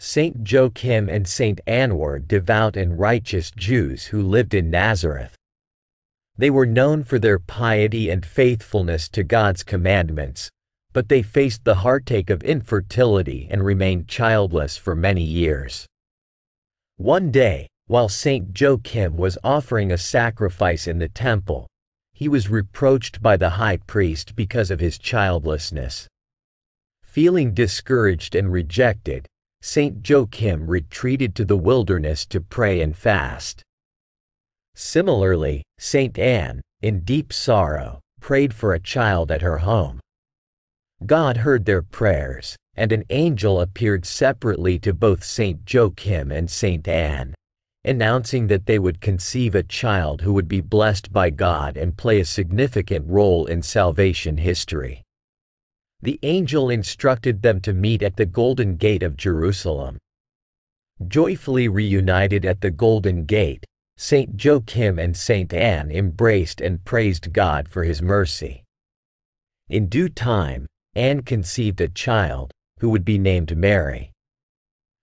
Saint Joachim and Saint Anne were devout and righteous Jews who lived in Nazareth. They were known for their piety and faithfulness to God's commandments, but they faced the heartache of infertility and remained childless for many years. One day, while Saint Joachim was offering a sacrifice in the temple, he was reproached by the high priest because of his childlessness. Feeling discouraged and rejected, Saint Joachim retreated to the wilderness to pray and fast. Similarly, Saint Anne, in deep sorrow, prayed for a child at her home. God heard their prayers, and an angel appeared separately to both Saint Joachim and Saint Anne, announcing that they would conceive a child who would be blessed by God and play a significant role in salvation history. The angel instructed them to meet at the Golden Gate of Jerusalem. Joyfully reunited at the Golden Gate, Saint Joachim and Saint Anne embraced and praised God for his mercy. In due time, Anne conceived a child, who would be named Mary.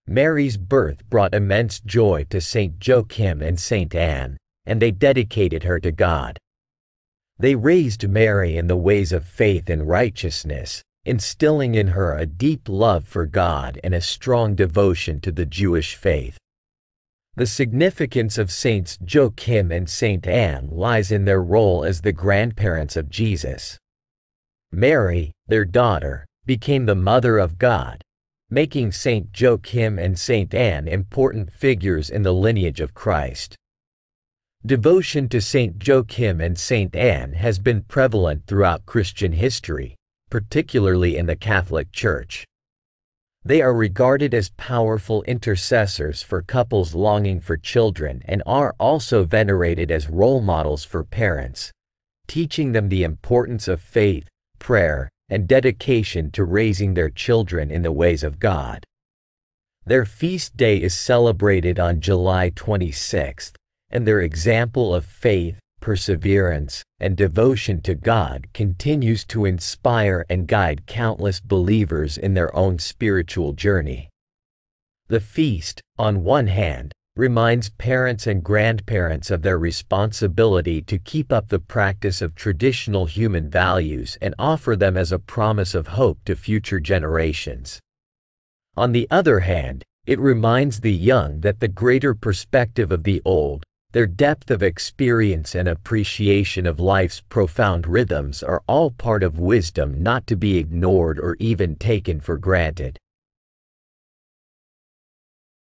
Mary's birth brought immense joy to Saint Joachim and Saint Anne, and they dedicated her to God. They raised Mary in the ways of faith and righteousness, instilling in her a deep love for God and a strong devotion to the Jewish faith. The significance of Saints Joachim and Saint Anne lies in their role as the grandparents of Jesus. Mary, their daughter, became the Mother of God, making Saint Joachim and Saint Anne important figures in the lineage of Christ. Devotion to Saint Joachim and Saint Anne has been prevalent throughout Christian history, particularly in the Catholic Church. They are regarded as powerful intercessors for couples longing for children and are also venerated as role models for parents, teaching them the importance of faith, prayer, and dedication to raising their children in the ways of God. Their feast day is celebrated on July 26th, and their example of faith, perseverance, and devotion to God continues to inspire and guide countless believers in their own spiritual journey. The feast, on one hand, reminds parents and grandparents of their responsibility to keep up the practice of traditional human values and offer them as a promise of hope to future generations. On the other hand, it reminds the young that the greater perspective of the old, their depth of experience and appreciation of life's profound rhythms are all part of wisdom not to be ignored or even taken for granted.